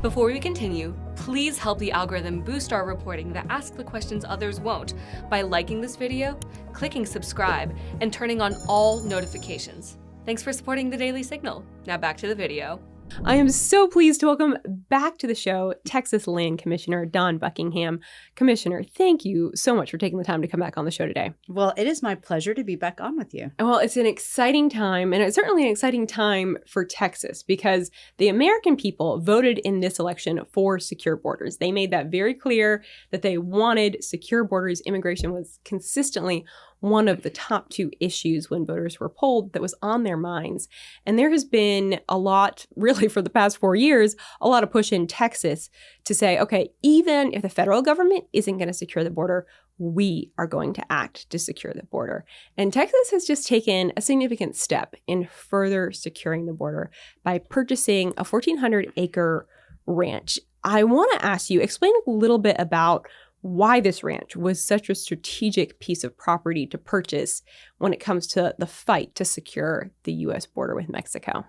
Before we continue, please help the algorithm boost our reporting that asks the questions others won't by liking this video, clicking subscribe, and turning on all notifications. Thanks for supporting the Daily Signal. Now back to the video. I am so pleased to welcome back to the show Texas Land Commissioner Dawn Buckingham. Commissioner, thank you so much for taking the time to come back on the show today. Well, it is my pleasure to be back on with you. Well, it's an exciting time, and it's certainly an exciting time for Texas because the American people voted in this election for secure borders. They made that very clear that they wanted secure borders. Immigration was consistently one of the top two issues when voters were polled that was on their minds. And there has been a lot, really for the past 4 years, a lot of push in Texas to say, okay, even if the federal government isn't going to secure the border, we are going to act to secure the border. And Texas has just taken a significant step in further securing the border by purchasing a 1,400-acre ranch. I want to ask you, explain a little bit about why this ranch was such a strategic piece of property to purchase when it comes to the fight to secure the U.S. border with Mexico.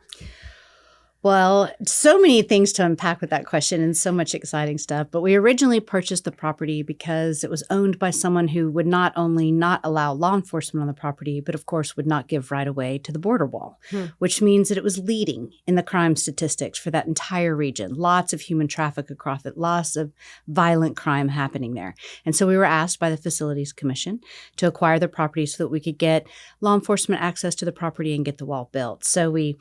Well, so many things to unpack with that question and so much exciting stuff. But we originally purchased the property because it was owned by someone who would not only not allow law enforcement on the property, but of course would not give right of way to the border wall, which means that it was leading in the crime statistics for that entire region. Lots of human traffic across it, lots of violent crime happening there. And so we were asked by the Facilities Commission to acquire the property so that we could get law enforcement access to the property and get the wall built. So we've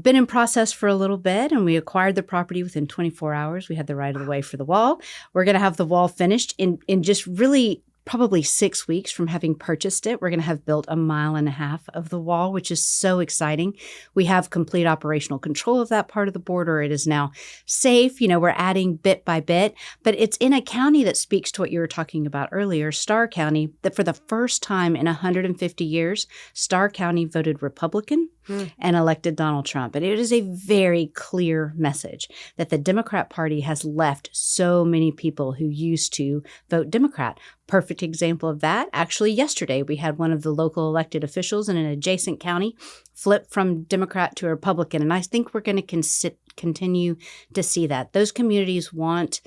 been in process for a little bit, and we acquired the property within 24 hours. We had the right of the way for the wall. We're going to have the wall finished in just really probably 6 weeks from having purchased it. We're going to have built 1.5 miles of the wall, which is so exciting. We have complete operational control of that part of the border. It is now safe. You know, we're adding bit by bit, but it's in a county that speaks to what you were talking about earlier, Starr County, that for the first time in 150 years, Starr County voted Republican and elected Donald Trump. And it is a very clear message that the Democrat Party has left so many people who used to vote Democrat. Perfect example of that. Actually, yesterday, we had one of the local elected officials in an adjacent county flip from Democrat to Republican. And I think we're going to continue to see that. Those communities want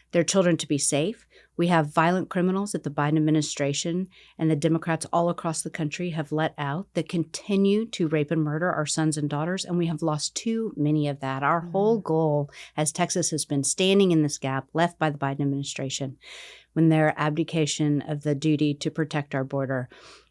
their children to be safe. We have violent criminals that the Biden administration and the Democrats all across the country have let out that continue to rape and murder our sons and daughters, and we have lost too many of that. Our whole goal as Texas has been standing in this gap left by the Biden administration when their abdication of the duty to protect our border.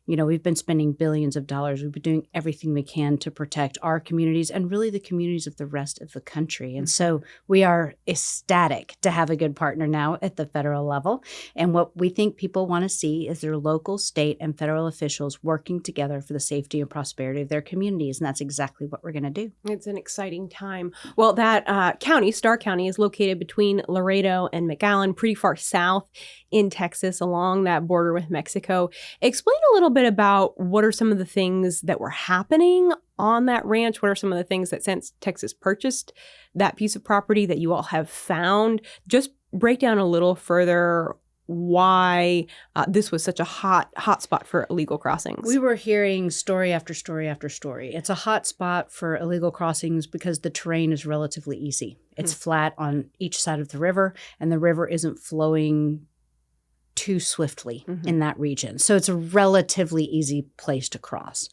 You know, we've been spending billions of dollars. We've been doing everything we can to protect our communities and really the communities of the rest of the country. And so we are ecstatic to have a good partner now at the federal level. And what we think people want to see is their local, state, and federal officials working together for the safety and prosperity of their communities. And that's exactly what we're going to do. It's an exciting time. Well, that county, Starr County, is located between Laredo and McAllen, pretty far south in Texas along that border with Mexico. Explain a little bit about what are some of the things that were happening on that ranch? What are some of the things that since Texas purchased that piece of property that you all have found? Just break down a little further why this was such a hot spot for illegal crossings. We were hearing story after story after story. It's a hot spot for illegal crossings because the terrain is relatively easy. It's flat on each side of the river, and the river isn't flowing too swiftly in that region. So it's a relatively easy place to cross,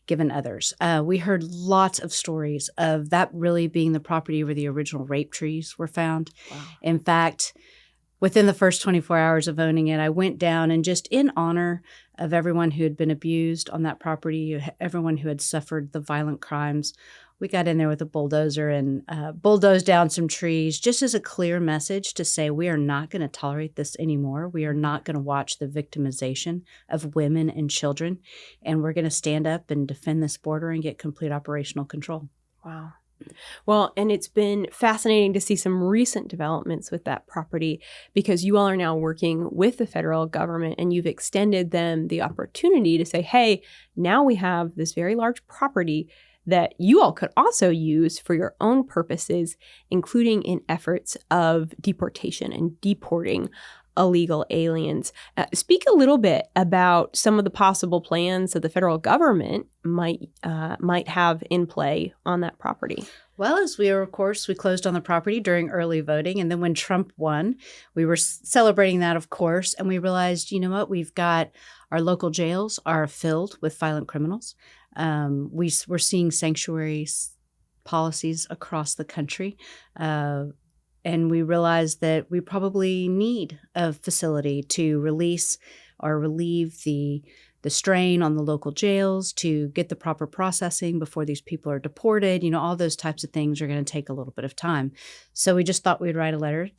given others. We heard lots of stories of that really being the property where the original rape trees were found. Wow. In fact, within the first 24 hours of owning it, I went down and just in honor of everyone who had been abused on that property, everyone who had suffered the violent crimes, we got in there with a bulldozer and bulldozed down some trees just as a clear message to say we are not going to tolerate this anymore. We are not going to watch the victimization of women and children. And we're going to stand up and defend this border and get complete operational control. Wow. Well, and it's been fascinating to see some recent developments with that property because you all are now working with the federal government and you've extended them the opportunity to say, hey, now we have this very large property that you all could also use for your own purposes, including in efforts of deportation and deporting illegal aliens. Speak a little bit about some of the possible plans that the federal government might have in play on that property. Well, as we were, of course, we closed on the property during early voting. And then when Trump won, we were celebrating that, of course. And we realized, you know what, we've got our local jails are filled with violent criminals. We're seeing sanctuary policies across the country. And we realized that we probably need a facility to release or relieve the strain on the local jails, to get the proper processing before these people are deported. All those types of things are going to take a little bit of time. So we just thought we'd write a letter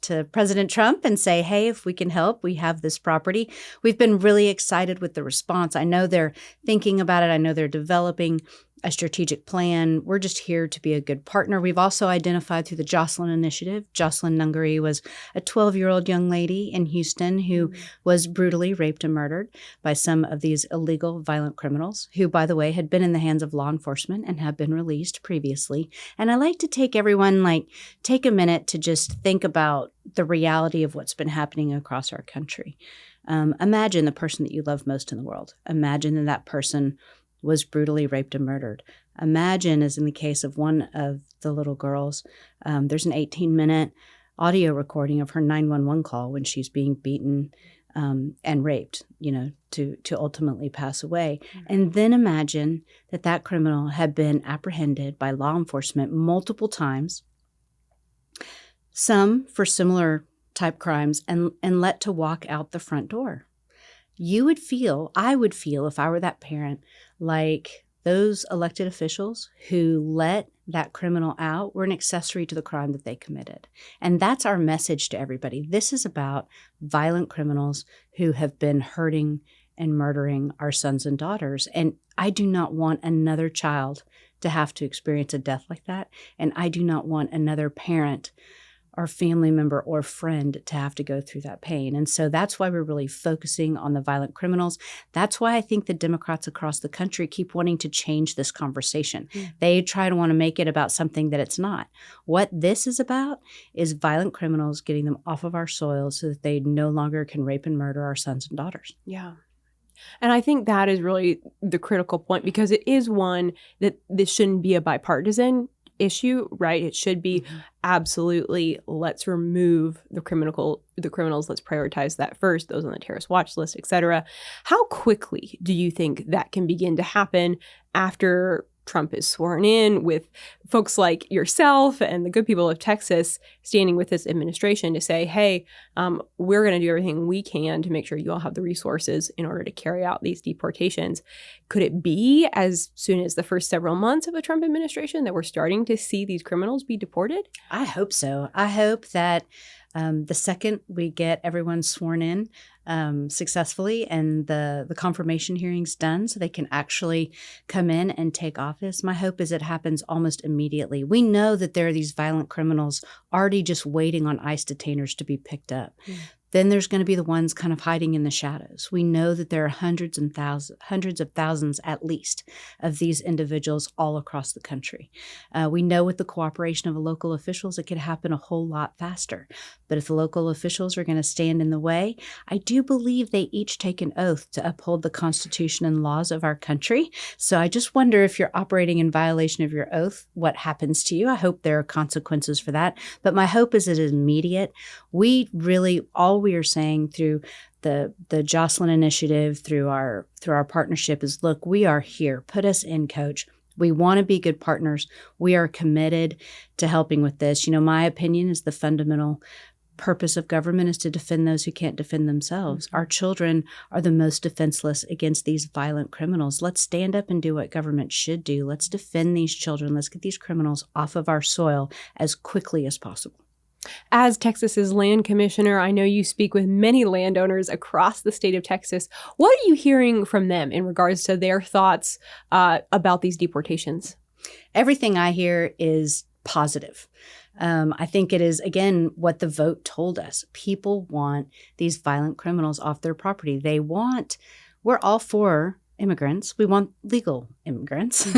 to President Trump and say, hey, if we can help, we have this property. We've been really excited with the response. I know they're thinking about it. I know they're developing a strategic plan. We're just here to be a good partner. We've also identified through the Jocelyn Initiative. Jocelyn Nungary was a 12-year-old young lady in Houston who was brutally raped and murdered by some of these illegal violent criminals who, by the way, had been in the hands of law enforcement and have been released previously. And I like to take a minute to just think about the reality of what's been happening across our country. Imagine the person that you love most in the world. Imagine that person was brutally raped and murdered. Imagine, as in the case of one of the little girls, there's an 18-minute audio recording of her 911 call when she's being beaten and raped, to ultimately pass away. Mm-hmm. And then imagine that criminal had been apprehended by law enforcement multiple times, some for similar type crimes, and let to walk out the front door. I would feel if I were that parent, like those elected officials who let that criminal out were an accessory to the crime that they committed. And that's our message to everybody. This is about violent criminals who have been hurting and murdering our sons and daughters. And I do not want another child to have to experience a death like that. And I do not want another parent or family member or friend to have to go through that pain. And so that's why we're really focusing on the violent criminals. That's why I think the Democrats across the country keep wanting to change this conversation. They try to want to make it about something that it's not. What this is about is violent criminals, getting them off of our soil so that they no longer can rape and murder our sons and daughters. Yeah. And I think that is really the critical point, because it is one that this shouldn't be a bipartisan issue, right? It should be absolutely, let's remove the criminals, let's prioritize that first, those on the terrorist watch list, et cetera. How quickly do you think that can begin to happen after Trump is sworn in, with folks like yourself and the good people of Texas standing with this administration to say, hey, we're going to do everything we can to make sure you all have the resources in order to carry out these deportations? Could it be as soon as the first several months of a Trump administration that we're starting to see these criminals be deported? I hope so. I hope that the second we get everyone sworn in successfully and the confirmation hearings done so they can actually come in and take office, my hope is it happens almost immediately. We know that there are these violent criminals already just waiting on ICE detainers to be picked up. Then there's going to be the ones kind of hiding in the shadows. We know that there are hundreds of thousands at least of these individuals all across the country. We know with the cooperation of the local officials, it could happen a whole lot faster. But if the local officials are going to stand in the way, I do believe they each take an oath to uphold the Constitution and laws of our country. So I just wonder, if you're operating in violation of your oath, what happens to you? I hope there are consequences for that. But my hope is it is immediate. All we are saying through the Jocelyn Initiative, through our partnership is, look, we are here. Put us in, Coach. We want to be good partners. We are committed to helping with this. My opinion is the fundamental purpose of government is to defend those who can't defend themselves. Our children are the most defenseless against these violent criminals. Let's stand up and do what government should do. Let's defend these children. Let's get these criminals off of our soil as quickly as possible. As Texas's Land Commissioner, I know you speak with many landowners across the state of Texas. What are you hearing from them in regards to their thoughts about these deportations? Everything I hear is positive. I think it is, again, what the vote told us. People want these violent criminals off their property. We're all for immigrants. We want legal immigrants,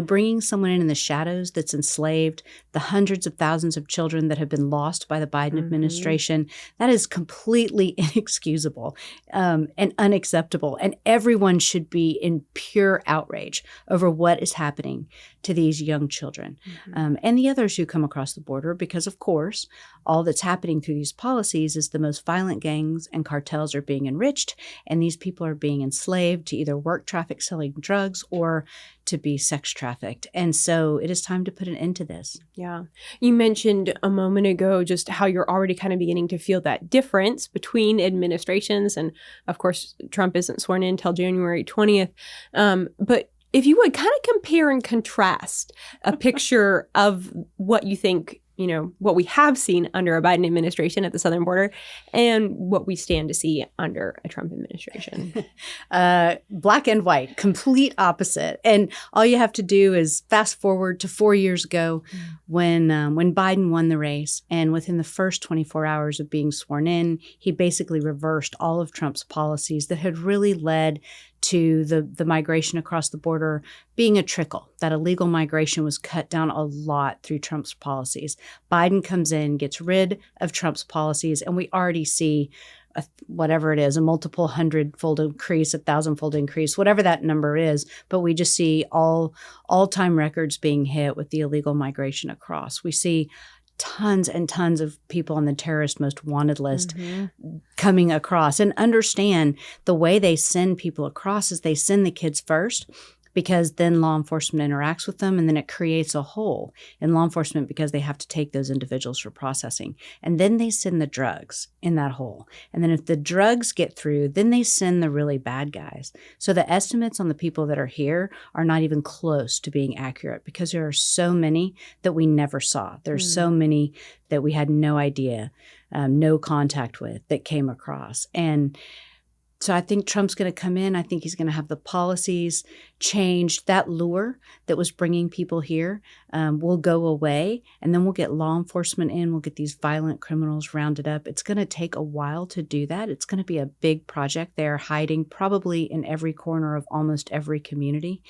bringing someone in the shadows that's enslaved, the hundreds of thousands of children that have been lost by the Biden administration, that is completely inexcusable and unacceptable. And everyone should be in pure outrage over what is happening to these young children and the others who come across the border, because, of course, all that's happening through these policies is the most violent gangs and cartels are being enriched, and these people are being enslaved to either work traffic selling drugs or to be sex trafficked. And so it is time to put an end to this. Yeah. You mentioned a moment ago just how you're already kind of beginning to feel that difference between administrations. And of course, Trump isn't sworn in until January 20th. But if you would kind of compare and contrast a picture of what you think, what we have seen under a Biden administration at the southern border and what we stand to see under a Trump administration. Black and white, complete opposite. And all you have to do is fast forward to 4 years ago when Biden won the race. And within the first 24 hours of being sworn in, he basically reversed all of Trump's policies that had really led to the migration across the border being a trickle. That illegal migration was cut down a lot through Trump's policies. Biden comes in, gets rid of Trump's policies, and we already see whatever it is, a multiple hundred-fold increase, 1,000-fold increase, whatever that number is. But we just see all-time records being hit with the illegal migration across. We see tons and tons of people on the terrorist most wanted list coming across. And understand the way they send people across is they send the kids first, because then law enforcement interacts with them, and then it creates a hole in law enforcement because they have to take those individuals for processing. And then they send the drugs in that hole. And then if the drugs get through, then they send the really bad guys. So the estimates on the people that are here are not even close to being accurate, because there are so many that we never saw. There's so many that we had no idea, no contact with, that came across. And so I think Trump's going to come in. I think he's going to have the policies changed. That lure that was bringing people here will go away. And then we'll get law enforcement in. We'll get these violent criminals rounded up. It's going to take a while to do that. It's going to be a big project. They're hiding probably in every corner of almost every community.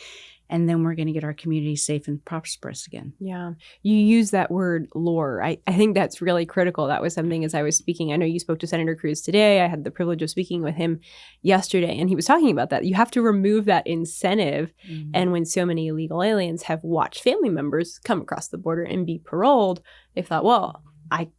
And then we're going to get our community safe and prosperous again. Yeah. You use that word lure. I think that's really critical. That was something as I was speaking. I know you spoke to Senator Cruz today. I had the privilege of speaking with him yesterday, and he was talking about that. You have to remove that incentive. And when so many illegal aliens have watched family members come across the border and be paroled, they thought, well,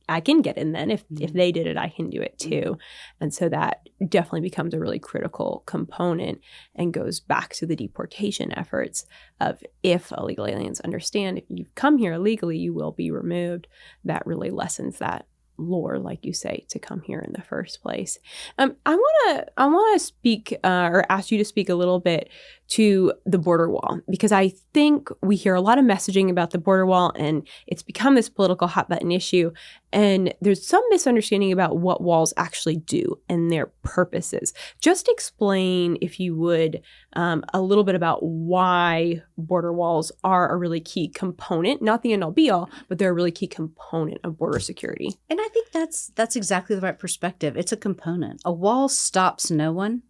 I can get in then. If they did it, I can do it too. And so that definitely becomes a really critical component and goes back to the deportation efforts of, if illegal aliens understand if you've come here illegally, you will be removed. That really lessens that lure, like you say, to come here in the first place. I want to speak or ask you to speak a little bit to the border wall, because I think we hear a lot of messaging about the border wall, and it's become this political hot button issue. And there's some misunderstanding about what walls actually do and their purposes. Just explain, if you would, a little bit about why border walls are a really key component, not the end-all be-all, but they're a really key component of border security. And I think that's exactly the right perspective. It's a component. A wall stops no one,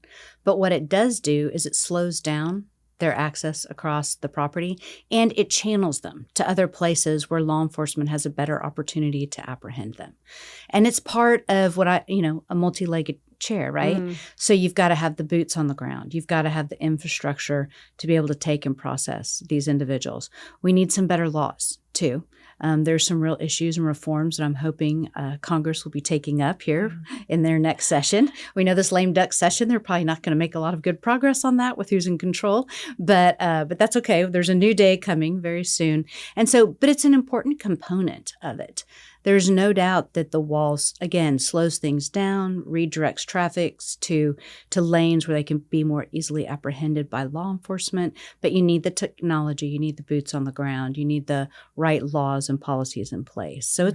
but what it does do is it slows down their access across the property, and it channels them to other places where law enforcement has a better opportunity to apprehend them. And it's part of what a multi-legged chair, right? So you've got to have the boots on the ground. You've got to have the infrastructure to be able to take and process these individuals. We need some better laws too. There's some real issues and reforms that I'm hoping Congress will be taking up here in their next session. We know this lame duck session, they're probably not going to make a lot of good progress on that with who's in control, but that's okay. There's a new day coming very soon. And so, but it's an important component of it. There's no doubt that the walls, again, slows things down, redirects traffic to lanes where they can be more easily apprehended by law enforcement. But you need the technology, you need the boots on the ground, you need the right laws and policies in place. So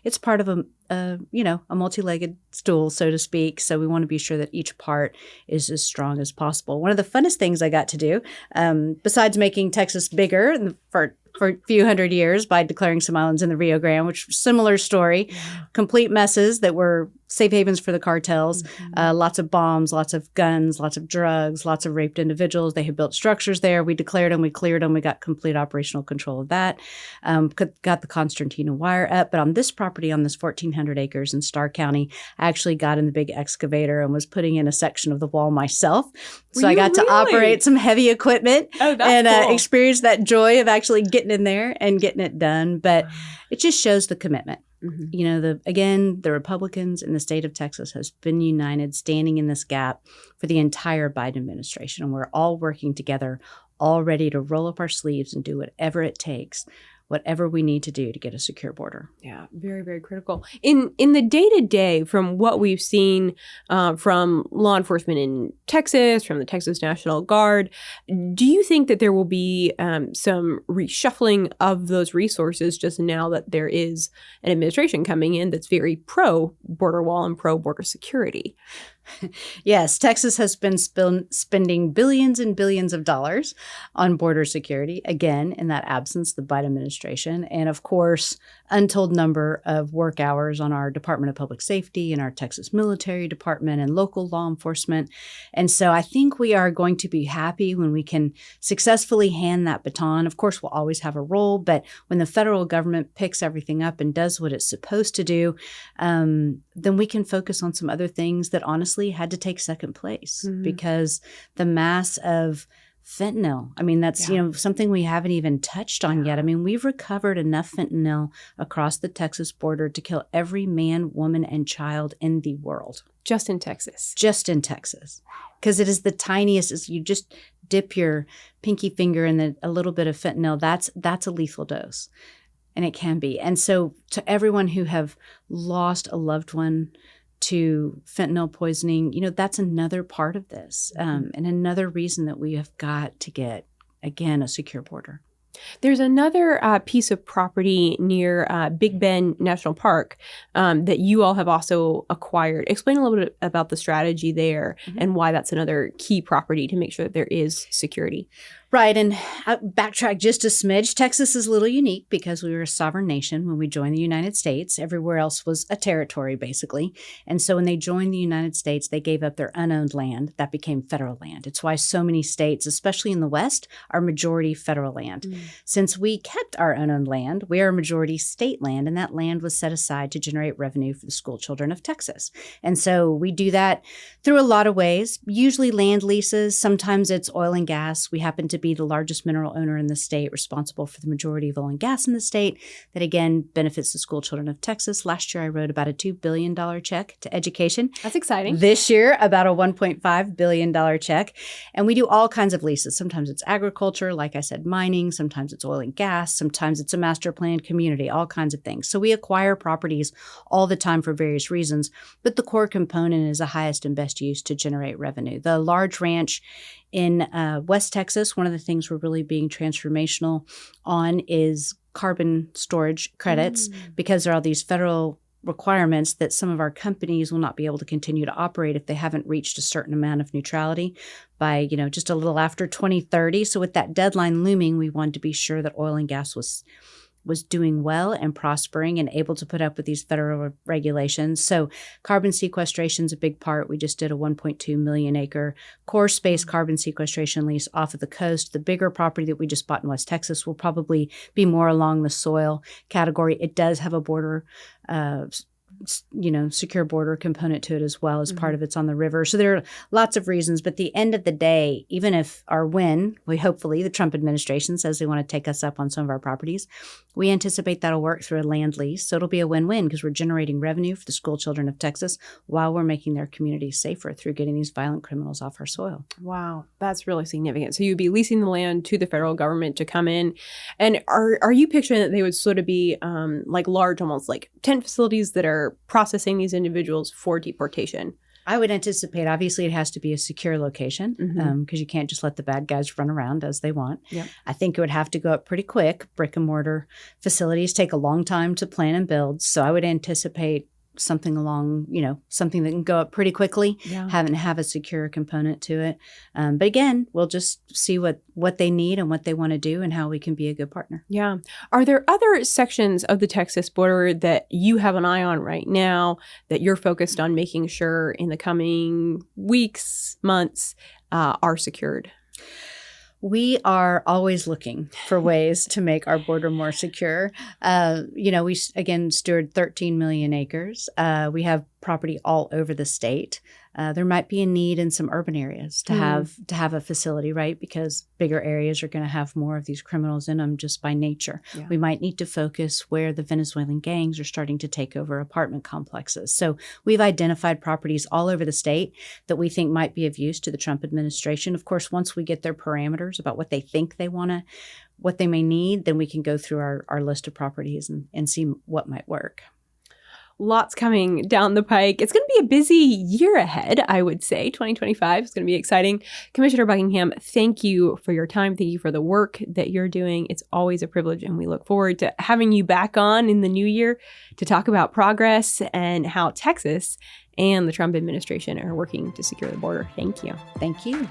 it's part of a multi-legged stool, so to speak. So we want to be sure that each part is as strong as possible. One of the funnest things I got to do, besides making Texas bigger for a few hundred years by declaring some islands in the Rio Grande, which similar story, complete messes that were safe havens for the cartels, lots of bombs, lots of guns, lots of drugs, lots of raped individuals. They had built structures there. We declared them, we cleared them, we got complete operational control of that, got the Concertina wire up. But on this property, on this 1,400 acres in Starr County, I actually got in the big excavator and was putting in a section of the wall myself. So I got to operate some heavy equipment and cool. experience that joy of actually getting in there and getting it done. But it just shows the commitment. You know, the Republicans in the state of Texas has been united, standing in this gap for the entire Biden administration. And we're all working together, all ready to roll up our sleeves and do whatever it takes, whatever we need to do to get a secure border. Yeah, very, very critical. In the day-to-day, from what we've seen from law enforcement in Texas, from the Texas National Guard, do you think that there will be some reshuffling of those resources just now that there is an administration coming in that's very pro-border wall and pro-border security? Yes, Texas has been spending billions and billions of dollars on border security, again, in that absence, the Biden administration. And of course, untold number of work hours on our Department of Public Safety and our Texas Military Department and local law enforcement. And so I think we are going to be happy when we can successfully hand that baton. Of course, we'll always have a role, but when the federal government picks everything up and does what it's supposed to do, then we can focus on some other things that honestly had to take second place because the mass of fentanyl, I mean, that's, something we haven't even touched on yet. I mean, we've recovered enough fentanyl across the Texas border to kill every man, woman, and child in the world. Just in Texas. Just in Texas. Because it is the tiniest, as you just dip your pinky finger in a little bit of fentanyl, that's a lethal dose. And it can be. And so to everyone who have lost a loved one to fentanyl poisoning, that's another part of this and another reason that we have got to get, again, a secure border. There's another piece of property near Big Bend National Park that you all have also acquired. Explain a little bit about the strategy there and why that's another key property to make sure that there is security. Right. And backtrack just a smidge. Texas is a little unique because we were a sovereign nation when we joined the United States. Everywhere else was a territory, basically. And so when they joined the United States, they gave up their unowned land. That became federal land. It's why so many states, especially in the West, are majority federal land. Since we kept our unowned land, we are majority state land, and that land was set aside to generate revenue for the school children of Texas. And so we do that through a lot of ways, usually land leases. Sometimes it's oil and gas. We happen to be the largest mineral owner in the state, responsible for the majority of oil and gas in the state. That, again, benefits the school children of Texas. Last year, I wrote about a $2 billion check to education. That's exciting. This year, about a $1.5 billion check. And we do all kinds of leases. Sometimes it's agriculture, like I said, mining. Sometimes it's oil and gas. Sometimes it's a master planned community, all kinds of things. So we acquire properties all the time for various reasons. But the core component is the highest and best use to generate revenue. The large ranch in West Texas, one of the things we're really being transformational on is carbon storage credits because there are all these federal requirements that some of our companies will not be able to continue to operate if they haven't reached a certain amount of neutrality by, just a little after 2030. So with that deadline looming, we wanted to be sure that oil and gas was doing well and prospering and able to put up with these federal regulations. So carbon sequestration is a big part. We just did a 1.2 million acre core space carbon sequestration lease off of the coast. The bigger property that we just bought in West Texas will probably be more along the soil category. It does have a border, secure border component to it as well as part of it's on the river. So there are lots of reasons. But at the end of the day, even if hopefully the Trump administration says they want to take us up on some of our properties, we anticipate that'll work through a land lease. So it'll be a win-win because we're generating revenue for the school children of Texas while we're making their communities safer through getting these violent criminals off our soil. Wow, that's really significant. So you'd be leasing the land to the federal government to come in. And are you picturing that they would sort of be like large, almost like tent facilities that are processing these individuals for deportation? I would anticipate, obviously, it has to be a secure location because you can't just let the bad guys run around as they want. Yep. I think it would have to go up pretty quick. Brick and mortar facilities take a long time to plan and build. So I would anticipate something along, something that can go up pretty quickly, have a secure component to it. But again, we'll just see what they need and what they want to do and how we can be a good partner. Yeah. Are there other sections of the Texas border that you have an eye on right now that you're focused on making sure in the coming weeks, months are secured? We are always looking for ways to make our border more secure. We, again, steward 13 million acres. We have property all over the state. There might be a need in some urban areas to have a facility, right? Because bigger areas are going to have more of these criminals in them just by nature. Yeah. We might need to focus where the Venezuelan gangs are starting to take over apartment complexes. So we've identified properties all over the state that we think might be of use to the Trump administration. Of course, once we get their parameters about what they think they want to, what they may need, then we can go through our list of properties and see what might work. Lots coming down the pike. It's going to be a busy year ahead, I would say. 2025 is going to be exciting. Commissioner Buckingham, thank you for your time. Thank you for the work that you're doing. It's always a privilege, and we look forward to having you back on in the new year to talk about progress and how Texas and the Trump administration are working to secure the border. Thank you. Thank you.